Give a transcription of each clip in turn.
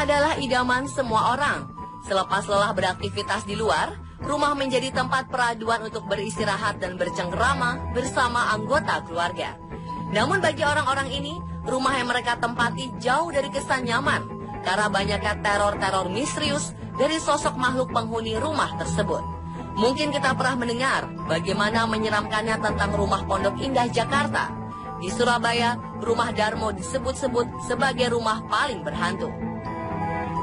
adalah idaman semua orang. Selepas lelah beraktivitas di luar, rumah menjadi tempat peraduan untuk beristirahat dan bercengkrama bersama anggota keluarga. Namun bagi orang-orang ini, rumah yang mereka tempati jauh dari kesan nyaman karena banyaknya teror-teror misterius dari sosok makhluk penghuni rumah tersebut. Mungkin kita pernah mendengar bagaimana menyeramkannya tentang rumah Pondok Indah Jakarta. Di Surabaya, rumah Darmo disebut-sebut sebagai rumah paling berhantu.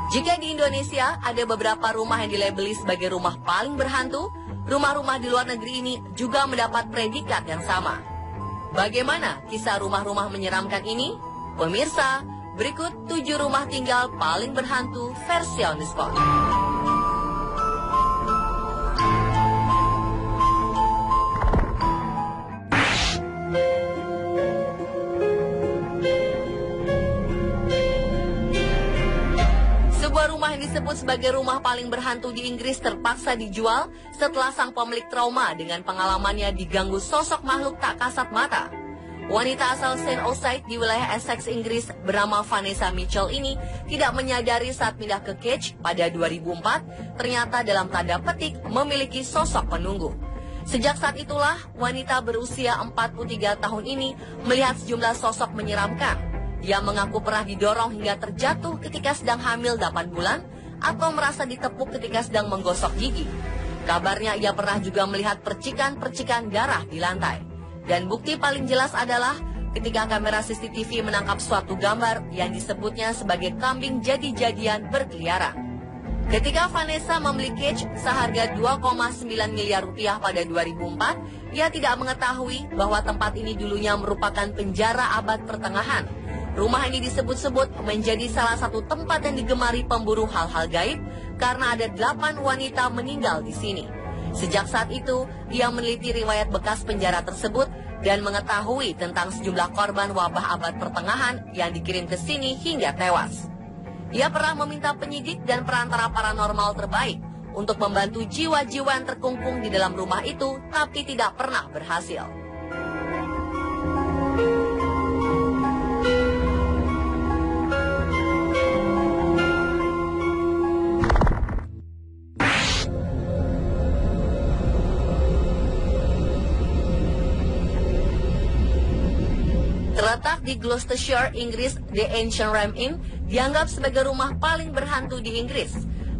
Jika di Indonesia ada beberapa rumah yang dilabeli sebagai rumah paling berhantu, rumah-rumah di luar negeri ini juga mendapat predikat yang sama. Bagaimana kisah rumah-rumah menyeramkan ini? Pemirsa, berikut 7 rumah tinggal paling berhantu versi On The Spot. Sebuah rumah yang disebut sebagai rumah paling berhantu di Inggris terpaksa dijual setelah sang pemilik trauma dengan pengalamannya diganggu sosok makhluk tak kasat mata. Wanita asal St. Osyth di wilayah Essex, Inggris bernama Vanessa Mitchell ini tidak menyadari saat pindah ke Cage pada 2004 ternyata dalam tanda petik memiliki sosok penunggu. Sejak saat itulah wanita berusia 43 tahun ini melihat sejumlah sosok menyeramkan. Dia mengaku pernah didorong hingga terjatuh ketika sedang hamil 8 bulan atau merasa ditepuk ketika sedang menggosok gigi. Kabarnya ia pernah juga melihat percikan-percikan darah di lantai. Dan bukti paling jelas adalah ketika kamera CCTV menangkap suatu gambar yang disebutnya sebagai kambing jadi-jadian berkeliaran. Ketika Vanessa membeli Cage seharga 2,9 miliar rupiah pada 2004, ia tidak mengetahui bahwa tempat ini dulunya merupakan penjara abad pertengahan. Rumah ini disebut-sebut menjadi salah satu tempat yang digemari pemburu hal-hal gaib karena ada 8 wanita meninggal di sini. Sejak saat itu, ia meneliti riwayat bekas penjara tersebut dan mengetahui tentang sejumlah korban wabah abad pertengahan yang dikirim ke sini hingga tewas. Ia pernah meminta penyidik dan perantara paranormal terbaik untuk membantu jiwa-jiwa yang terkungkung di dalam rumah itu, tapi tidak pernah berhasil. Terletak di Gloucestershire, Inggris, The Ancient Ram Inn dianggap sebagai rumah paling berhantu di Inggris.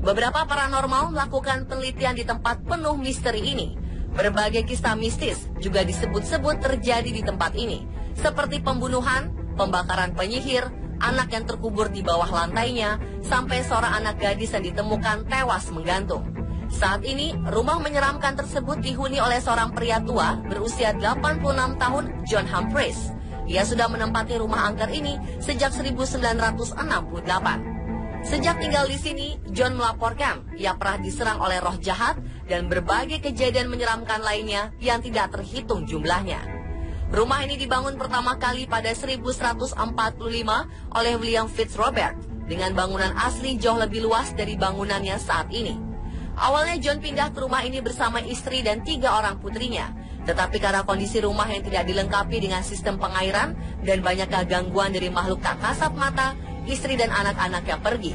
Beberapa paranormal melakukan penelitian di tempat penuh misteri ini. Berbagai kisah mistis juga disebut-sebut terjadi di tempat ini, seperti pembunuhan, pembakaran penyihir, anak yang terkubur di bawah lantainya, sampai seorang anak gadis yang ditemukan tewas menggantung. Saat ini, rumah menyeramkan tersebut dihuni oleh seorang pria tua berusia 86 tahun, John Humphreys. Ia sudah menempati rumah angker ini sejak 1968. Sejak tinggal di sini, John melaporkan ia pernah diserang oleh roh jahat dan berbagai kejadian menyeramkan lainnya yang tidak terhitung jumlahnya. Rumah ini dibangun pertama kali pada 1145 oleh William Fitzrobert dengan bangunan asli jauh lebih luas dari bangunannya saat ini. Awalnya John pindah ke rumah ini bersama istri dan 3 orang putrinya. Tetapi karena kondisi rumah yang tidak dilengkapi dengan sistem pengairan dan banyaknya gangguan dari makhluk tak kasat mata, istri dan anak-anaknya pergi.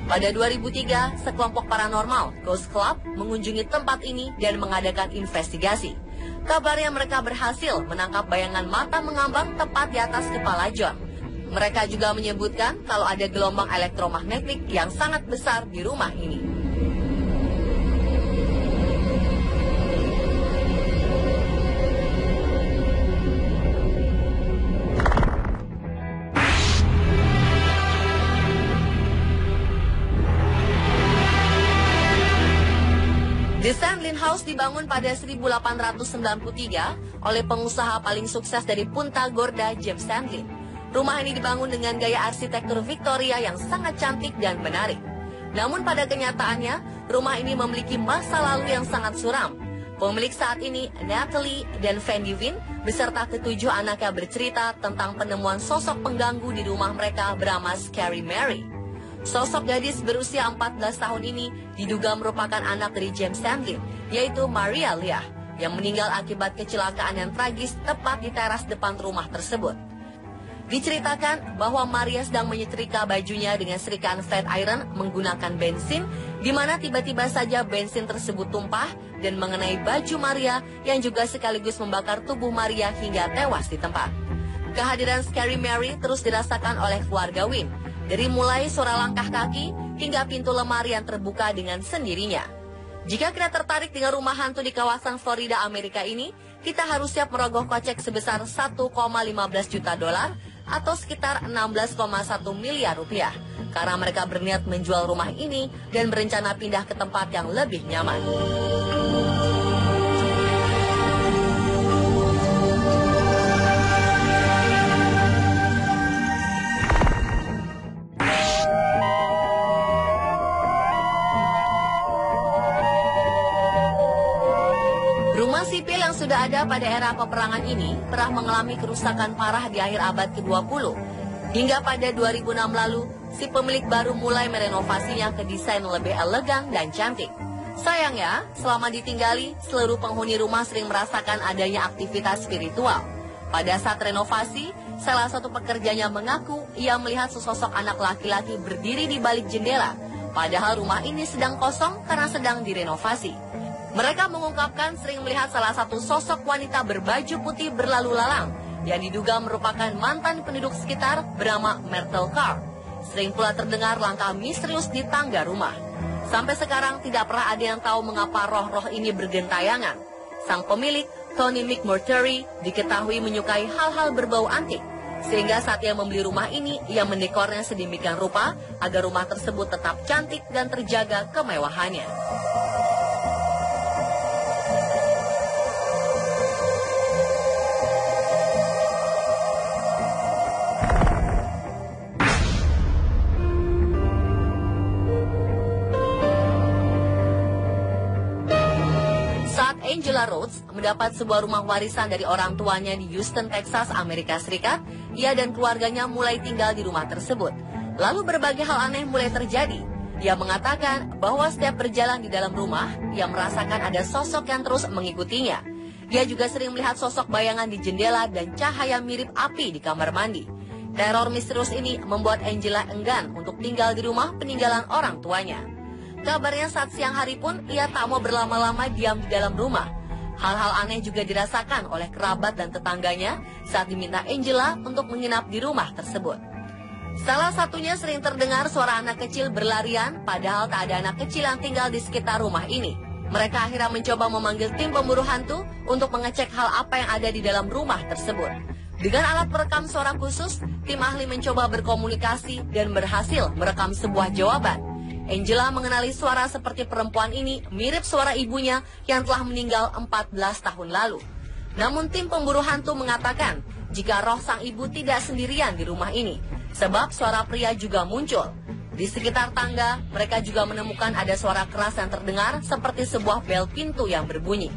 Pada 2003, sekelompok paranormal, Ghost Club, mengunjungi tempat ini dan mengadakan investigasi. Kabarnya mereka berhasil menangkap bayangan mata mengambang tepat di atas kepala John. Mereka juga menyebutkan kalau ada gelombang elektromagnetik yang sangat besar di rumah ini. The Sandlin House dibangun pada 1893 oleh pengusaha paling sukses dari Punta Gorda, James Sandlin. Rumah ini dibangun dengan gaya arsitektur Victoria yang sangat cantik dan menarik. Namun pada kenyataannya, rumah ini memiliki masa lalu yang sangat suram. Pemilik saat ini, Natalie dan Fanny Wynn, beserta ke-7 anaknya bercerita tentang penemuan sosok pengganggu di rumah mereka bernama Scary Mary. Sosok gadis berusia 14 tahun ini diduga merupakan anak dari James Sandlin, yaitu Maria Leah, yang meninggal akibat kecelakaan yang tragis tepat di teras depan rumah tersebut. Diceritakan bahwa Maria sedang menyetrika bajunya dengan serikaan flat iron menggunakan bensin, di mana tiba-tiba saja bensin tersebut tumpah dan mengenai baju Maria yang juga sekaligus membakar tubuh Maria hingga tewas di tempat. Kehadiran Scary Mary terus dirasakan oleh keluarga Wynn, dari mulai suara langkah kaki hingga pintu lemari yang terbuka dengan sendirinya. Jika kita tertarik dengan rumah hantu di kawasan Florida, Amerika ini, kita harus siap merogoh kocek sebesar 1,15 juta dolar atau sekitar 16,1 miliar rupiah. Karena mereka berniat menjual rumah ini dan berencana pindah ke tempat yang lebih nyaman. Rumah sipil yang sudah ada pada era peperangan ini pernah mengalami kerusakan parah di akhir abad ke-20. Hingga pada 2006 lalu, si pemilik baru mulai merenovasinya ke desain lebih elegan dan cantik. Sayangnya, selama ditinggali, seluruh penghuni rumah sering merasakan adanya aktivitas spiritual. Pada saat renovasi, salah satu pekerjanya mengaku ia melihat sesosok anak laki-laki berdiri di balik jendela, padahal rumah ini sedang kosong karena sedang direnovasi. Mereka mengungkapkan sering melihat salah satu sosok wanita berbaju putih berlalu lalang yang diduga merupakan mantan penduduk sekitar bernama Myrtle Carr. Sering pula terdengar langkah misterius di tangga rumah. Sampai sekarang tidak pernah ada yang tahu mengapa roh-roh ini bergentayangan. Sang pemilik, Tony McMurtry, diketahui menyukai hal-hal berbau antik. Sehingga saat ia membeli rumah ini, ia mendekornya sedemikian rupa agar rumah tersebut tetap cantik dan terjaga kemewahannya. Angela Rhodes mendapat sebuah rumah warisan dari orang tuanya di Houston, Texas, Amerika Serikat. Ia dan keluarganya mulai tinggal di rumah tersebut. Lalu berbagai hal aneh mulai terjadi. Ia mengatakan bahwa setiap berjalan di dalam rumah, ia merasakan ada sosok yang terus mengikutinya. Dia juga sering melihat sosok bayangan di jendela dan cahaya mirip api di kamar mandi. Teror misterius ini membuat Angela enggan untuk tinggal di rumah peninggalan orang tuanya. Kabarnya saat siang hari pun ia tak mau berlama-lama diam di dalam rumah. Hal-hal aneh juga dirasakan oleh kerabat dan tetangganya saat diminta Angela untuk menginap di rumah tersebut. Salah satunya sering terdengar suara anak kecil berlarian, padahal tak ada anak kecil yang tinggal di sekitar rumah ini. Mereka akhirnya mencoba memanggil tim pemburu hantu untuk mengecek hal apa yang ada di dalam rumah tersebut. Dengan alat perekam suara khusus, tim ahli mencoba berkomunikasi dan berhasil merekam sebuah jawaban. Angela mengenali suara seperti perempuan ini mirip suara ibunya yang telah meninggal 14 tahun lalu. Namun tim pemburu hantu mengatakan jika roh sang ibu tidak sendirian di rumah ini, sebab suara pria juga muncul. Di sekitar tangga, mereka juga menemukan ada suara keras yang terdengar seperti sebuah bel pintu yang berbunyi.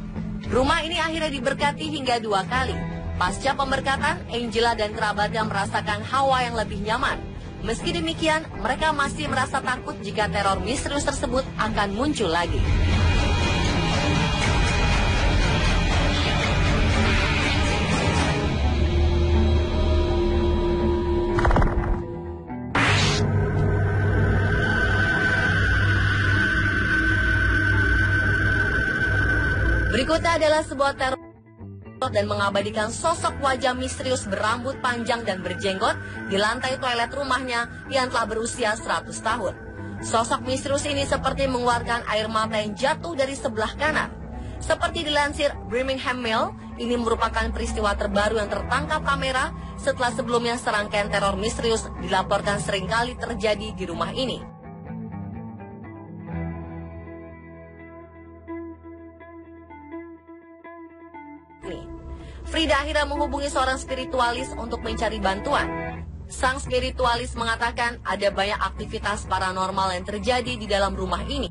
Rumah ini akhirnya diberkati hingga 2 kali. Pasca pemberkatan, Angela dan kerabatnya merasakan hawa yang lebih nyaman. Meski demikian, mereka masih merasa takut jika teror misterius tersebut akan muncul lagi. Berikutnya adalah sebuah teror dan mengabadikan sosok wajah misterius berambut panjang dan berjenggot di lantai toilet rumahnya yang telah berusia 100 tahun. Sosok misterius ini seperti mengeluarkan air mata yang jatuh dari sebelah kanan. Seperti dilansir Birmingham Mail, ini merupakan peristiwa terbaru yang tertangkap kamera setelah sebelumnya serangkaian teror misterius dilaporkan seringkali terjadi di rumah ini. Frida akhirnya menghubungi seorang spiritualis untuk mencari bantuan. Sang spiritualis mengatakan ada banyak aktivitas paranormal yang terjadi di dalam rumah ini.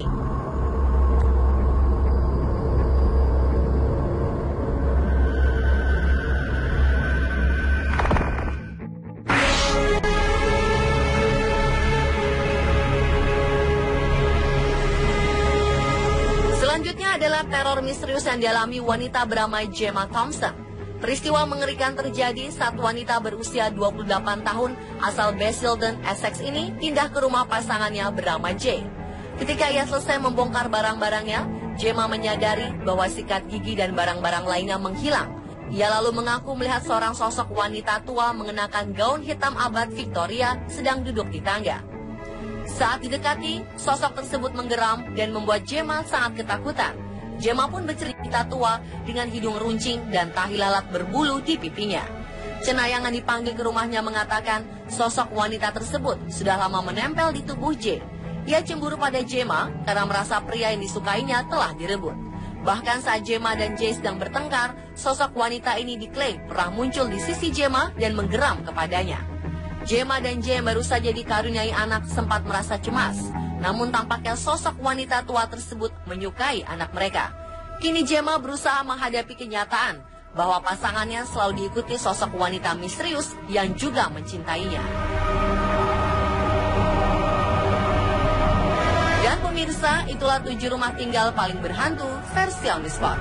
Selanjutnya adalah teror misterius yang dialami wanita bernama Gemma Thompson. Peristiwa mengerikan terjadi saat wanita berusia 28 tahun asal Basildon, Essex ini pindah ke rumah pasangannya bernama Jay. Ketika ia selesai membongkar barang-barangnya, Gemma menyadari bahwa sikat gigi dan barang-barang lainnya menghilang. Ia lalu mengaku melihat seorang sosok wanita tua mengenakan gaun hitam abad Victoria sedang duduk di tangga. Saat didekati, sosok tersebut menggeram dan membuat Gemma sangat ketakutan. Gemma pun bercerita tua dengan hidung runcing dan tahi lalat berbulu di pipinya. Cenayangan dipanggil ke rumahnya mengatakan sosok wanita tersebut sudah lama menempel di tubuh J. Ia cemburu pada Gemma karena merasa pria yang disukainya telah direbut. Bahkan saat Gemma dan J sedang bertengkar, sosok wanita ini diklaim pernah muncul di sisi Gemma dan menggeram kepadanya. Gemma dan J baru saja dikaruniai anak sempat merasa cemas. Namun tampaknya sosok wanita tua tersebut menyukai anak mereka. Kini Gemma berusaha menghadapi kenyataan bahwa pasangannya selalu diikuti sosok wanita misterius yang juga mencintainya. Dan pemirsa, itulah 7 rumah tinggal paling berhantu versi On The Spot.